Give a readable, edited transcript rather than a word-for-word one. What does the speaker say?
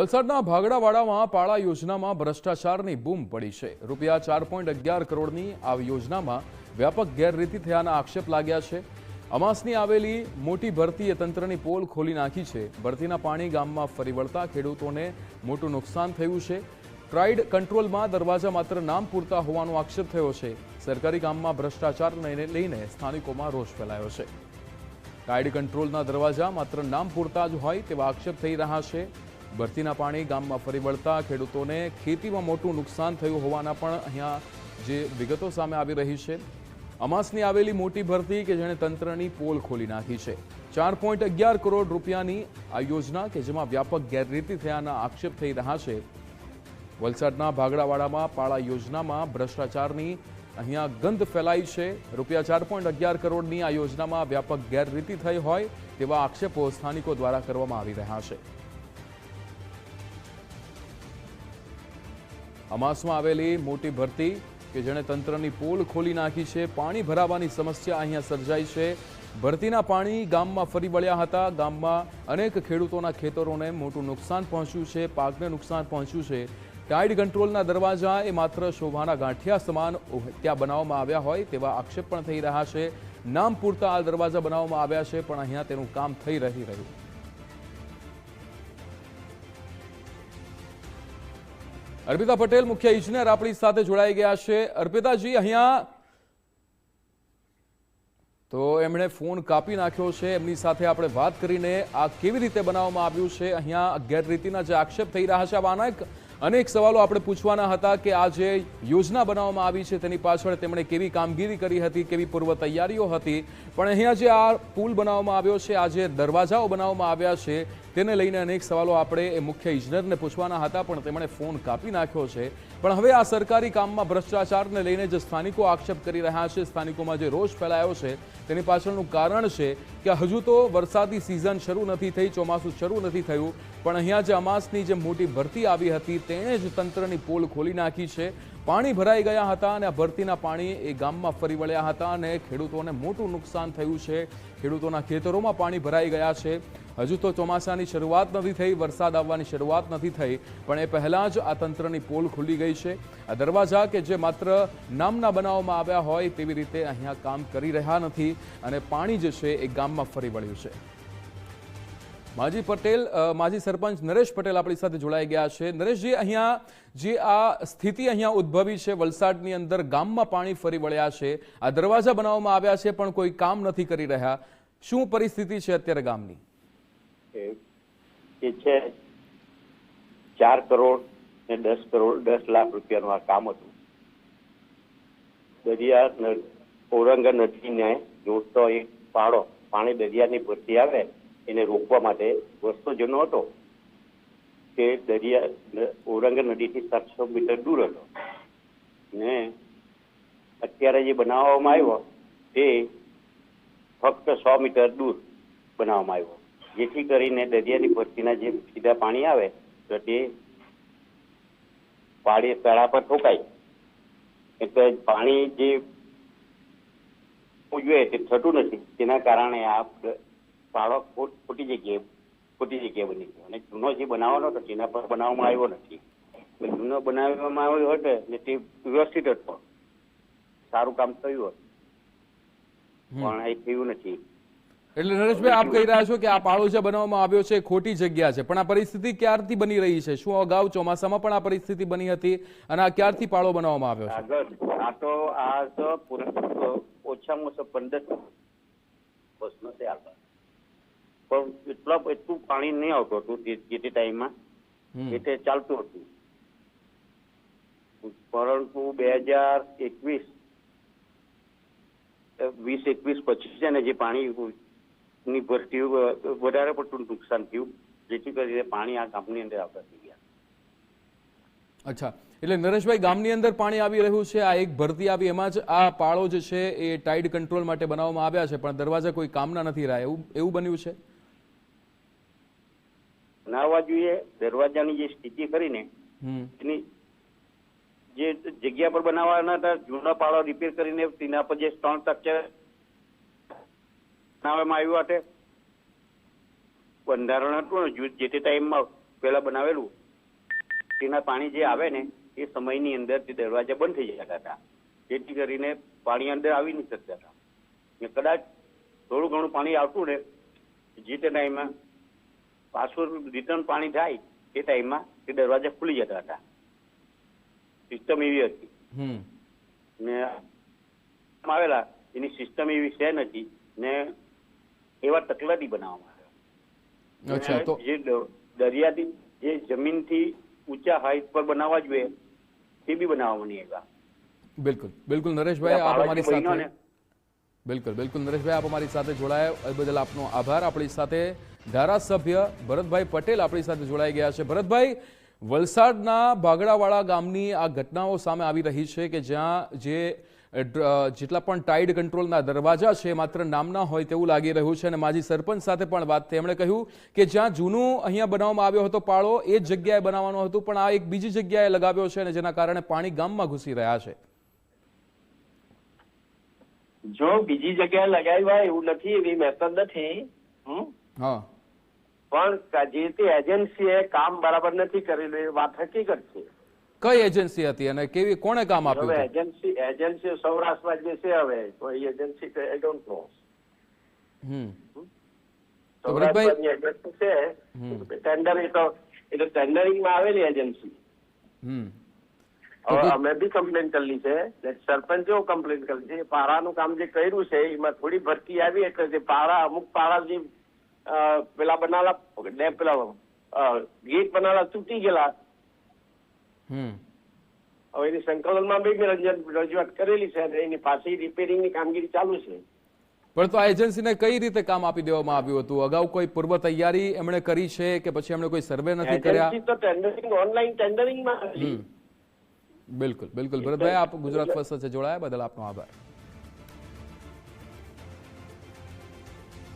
વલસાડના ભાગડાવાડામાં પાળા યોજનામાં ભ્રષ્ટાચારની બૂમ પડી છે। રૂપિયા 4.11 કરોડની આ યોજનામાં વ્યાપક ગેરરીતિ થયાના આક્ષેપ લાગ્યા છે। અમાસની આવેલી મોટી ભરતીએ તંત્રની પોલ ખોલી નાખી છે। ભરતીના પાણી ગામમાં ફરી વળતા ખેડૂતોને મોટું નુકસાન થયું છે। ટ્રાઇડ કંટ્રોલમાં દરવાજા માત્ર નામ પૂરતા હોવાનો આક્ષેપ થયો છે। સરકારી કામમાં ભ્રષ્ટાચારને લઈને સ્થાનિકોમાં રોષ ફેલાયો છે। ટ્રાઇડ કંટ્રોલના દરવાજા માત્ર નામ પૂરતા જ હોય તેવા આક્ષેપ થઈ રહ્યા છે। ભરતીના પાણી ગામમાં ફરી વળતા ખેડૂતોને ખેતીમાં મોટું નુકસાન થયું હોવાના પણ અહીંયા જે વિગતો સામે આવી રહી છે। અમાસની આવેલી મોટી ભરતી કે જેણે તંત્રની પોલ ખોલી નાખી છે। 4.11 કરોડ રૂપિયાની આ યોજના કે જેમાં વ્યાપક ગેરરીતિ થયાના આક્ષેપ થઈ રહ્યા છે। વલસાડના ભાગડાવાડામાં પાળા યોજનામાં ભ્રષ્ટાચારની અહીંયા ગંધ ફેલાઈ છે। રૂપિયા 4.11 કરોડની આ યોજનામાં વ્યાપક ગેરરીતિ થઈ હોય તેવા આક્ષેપો સ્થાનિકો દ્વારા કરવામાં આવી રહ્યા છે। અમાસમાં આવેલી મોટી ભરતી કે જેણે તંત્રની પોલ ખોલી નાખી છે। પાણી ભરાવાની સમસ્યા અહીંયા સર્જાઈ છે। ભરતીના પાણી ગામમાં ફરી વળ્યા હતા। ગામમાં અનેક ખેડૂતોના ખેતરોને મોટું નુકસાન પહોંચ્યું છે, પાકને નુકસાન પહોંચ્યું છે। ટાઇડ કંટ્રોલના દરવાજા એ માત્ર શોભાના ગાંઠિયા સમાન ત્યાં બનાવવામાં આવ્યા હોય તેવા આક્ષેપ પણ થઈ રહ્યા છે। નામ પૂરતા આ દરવાજા બનાવવામાં આવ્યા છે પણ અહીંયા તેનું કામ થઈ રહ્યું। અર્પિતા પટેલ મુખ્ય ઇજનેર આપણી સાથે જોડાઈ ગયા છે। અર્પિતાજી, અહીંયા તો એમણે ફોન કાપી નાખ્યો છે, એમની સાથે આપણે વાત કરીને આ કેવી રીતે બનાવવામાં આવ્યું છે, અહીંયા ગેરરીતિના જે આક્ષેપ થઈ રહ્યા છે આવા અનેક સવાલો આપણે પૂછવાના હતા કે આ જે યોજના બનાવવામાં આવી છે તેની પાછળ તેમણે કેવી કામગીરી કરી હતી, કેવી પૂર્વ તૈયારીઓ હતી, પણ અહીંયા જે આ પુલ બનાવવામાં આવ્યો છે, આ જે દરવાજાઓ બનાવવામાં આવ્યા છે તેને લઈને અનેક સવાલો આપણે એ મુખ્ય ઇજનેરને પૂછવાના હતા પણ તેમણે ફોન કાપી નાખ્યો છે। પણ હવે આ સરકારી કામમાં ભ્રષ્ટાચારને લઈને જે સ્થાનિકો આક્ષેપ કરી રહ્યા છે, સ્થાનિકોમાં જે રોષ ફેલાયો છે તેની પાછળનું કારણ છે કે હજુ તો વરસાદી સિઝન શરૂ નથી થઈ, ચોમાસું શરૂ નથી થયું, પણ અહીંયા જે અમાસની જે મોટી ભરતી આવી હતી તેણે જ તંત્રની પોલ ખોલી નાખી છે। પાણી ભરાઈ ગયા હતા અને આ ભરતીના પાણી એ ગામમાં ફરી વળ્યા હતા અને ખેડૂતોને મોટું નુકસાન થયું છે। ખેડૂતોના ખેતરોમાં પાણી ભરાઈ ગયા છે। હજુ તો ચોમાસાની શરૂઆત નથી થઈ, વરસાદ આવવાની શરૂઆત નથી થઈ, પણ એ પહેલાં જ આ તંત્રની પોલ ખુલી ગઈ છે। આ દરવાજા કે જે માત્ર નામના બનાવવામાં આવ્યા હોય તેવી રીતે અહીંયા કામ કરી રહ્યા નથી અને પાણી જે છે એ ગામમાં ફરી વળ્યું છે। માજી સરપંચ નરેશ પટેલ આપણી સાથે જોડાઈ ગયા છે। નરેશજી, અહીંયા જે આ સ્થિતિ અહીંયા ઉદ્ભવી છે વલસાડની અંદર, ગામમાં પાણી ફરી વળ્યા છે, આ દરવાજા બનાવવામાં આવ્યા છે પણ કોઈ કામ નથી કરી રહ્યા, શું પરિસ્થિતિ છે અત્યારે ગામની? એ છે 4 કરોડ ને 10 લાખ રૂપિયાનું આ કામ હતું। દરિયા ઔરંગા નદીને જોડતો એક પાડો પાણી દરિયાની ભરતી આવે એને રોકવા માટે વર્ષો જૂનો હતો કે દરિયા ઔરંગા નદીથી 700 મીટર દૂર હતો ને અત્યારે જે બનાવવામાં આવ્યો તે ફક્ત 100 મીટર દૂર બનાવવામાં આવ્યો, જેથી કરીને દરિયાની ભરતીના જે સીધા પાણી આવે તો તે પાડી તળા પર ઠોકાય, એટલે પાણી જે જોઈએ તે થતું નથી। તેના કારણે આ પાડો ખોટી જગ્યાએ બની ગયો અને જૂનો જે બનાવવાનો હતો તેના પર બનાવવામાં આવ્યો નથી। જૂનો બનાવવામાં આવ્યો હતો ને તે વ્યવસ્થિત હતો, સારું કામ થયું હતું પણ એ થયું નથી। એટલે નરેશભાઈ, આપ કહી રહ્યા છો કે આ પાળો જે બનાવવામાં આવ્યો છે ખોટી જગ્યા છે, પણ આ પરિસ્થિતિ ક્યારથી બની રહી છે? શું અગાઉ ચોમાસામાં પણ આ પરિસ્થિતિ બની હતી અને આ ક્યારથી પાળો બનાવવામાં આવ્યો છે? આ તો ઓછામાં ઓછા 15 વર્ષનો છે આગળ, પણ એટલું પાણી નહીં આવતું હતું જે તે ટાઈમમાં, એટલે ચાલતું હતું, પરંતુ 2021 પછી છે ને જે પાણી ની ભરતી વધારે પડતું નુકસાન થયું, જેથી કરીને પાણી આ ગામની અંદર આવતા થઈ ગયા। અચ્છા, એટલે નરેશભાઈ, ગામની અંદર પાણી આવી રહ્યું છે, આ એક ભરતી આવી એમાં જ આ પાળો જે છે એ ટાઇડ કંટ્રોલ માટે બનાવવામાં આવ્યા છે પણ દરવાજા કોઈ કામના નથી રહ્યા, એવું બન્યું છે? બનાવવા જોઈએ, દરવાજાની જે સ્થિતિ કરીને એની જે જગ્યા પર બનાવવાના હતા જૂના પાળો રિપેર કરીને તેના પર જે સ્ટોન સ્ટ્રક્ચર બનાવવામાં આવ્યું હતું બંધારણ હતું ને જે તે ટાઈમમાં પહેલા બનાવેલું તેના પાણી જે આવે ને એ સમયની અંદર તે દરવાજા બંધ થઈ જતા હતા, જેથી કરીને પાણી અંદર આવી નહીં શકતા હતા. ને કદાચ થોડું ઘણું પાણી આવતું ને જે તે ટાઈમમાં પાછું રિટર્ન પાણી થાય એ ટાઈમમાં તે દરવાજા ખુલી જતા હતા. સિસ્ટમ એવી હતી ને આવેલા એની સિસ્ટમ એવી છે નથી ને એવા તકલાદી બનાવવામાં આવ્યા. જે દરિયાથી જે જમીનથી ઊંચા હાઈટ પર બનાવવા જોઈએ તે બી બનાવવામાં નહીં આવ્યા. બિલકુલ બિલકુલ નરેશભાઈ, આપ અમારી સાથે બિલકુલ નરેશભાઈ, આપ અમારી સાથે જોડાયા એ બદલ આપનો આભાર. આપણી સાથે ધારાસભ્ય ભરતભાઈ પટેલ આપણી સાથે જોડાઈ ગયા છે. ભરતભાઈ, વલસાડના ભાગડાવાળા ગામની આ ઘટનાઓ સામે આવી રહી છે કે જ્યાં જેટલા પણ ટાઇડ કંટ્રોલના દરવાજા છે માત્ર નામના હોય તેવું લાગી રહ્યું છે. અને માજી સરપંચ સાથે પણ વાત થઈ, એમણે કહ્યું કે જ્યાં જૂનું અહીંયા બનાવવામાં આવ્યો હતો પાળો એ જ જગ્યાએ બનાવવાનો હતો, પણ આ એક બીજી જગ્યાએ લગાવ્યો છે અને જેના કારણે પાણી ગામમાં ઘૂસી રહ્યા છે. જો બીજી જગ્યાએ લગાવ્યા એવું નથી, એવી મેથડ નથી. હા, પણ જે તે એજન્સીએ કામ બરાબર નથી કરેલું એ વાત હકીકત છે. કઈ એજન્સી હતી અને કેવી કોણે કામ આપ્યું? હવે એજન્સી સૌરાષ્ટ્રમાં જે છે, હવે તો એ એજન્સી આઈ ડોન્ટ નો. સૌરાષ્ટ્રની એજન્સી છે, ટેન્ડર એટલે ટેન્ડરિંગમાં આવેલી એજન્સી. હવે અમે બી કમ્પ્લેન કરેલી છે, સરપંચો કમ્પ્લેન કરેલી છે. પારાનું કામ જે કર્યું છે એમાં થોડી ભરતી આવી એટલે જે પારા અમુક પારા જે પેલા બનાવેલા ડેમ પેલા ગેટ બનાવેલા તૂટી ગયેલા. હવે એની સંકલનમાં બી રજૂઆત કરેલી છે અને એની પાછી રિપેરિંગની કામગીરી ચાલુ છે. પણ તો આ એજન્સીને કઈ રીતે કામ આપી દેવામાં આવ્યું હતું? અગાઉ કોઈ પૂર્વ તૈયારી એમણે કરી છે કે પછી એમણે કોઈ સર્વે નથી કર્યા? તો ટેન્ડરિંગ ઓનલાઈન ટેન્ડરિંગમાં. બિલકુલ ભરતભાઈ, આપ ગુજરાત ફર્સ્ટ સાથે જોડાયા બદલ આપનો આભાર.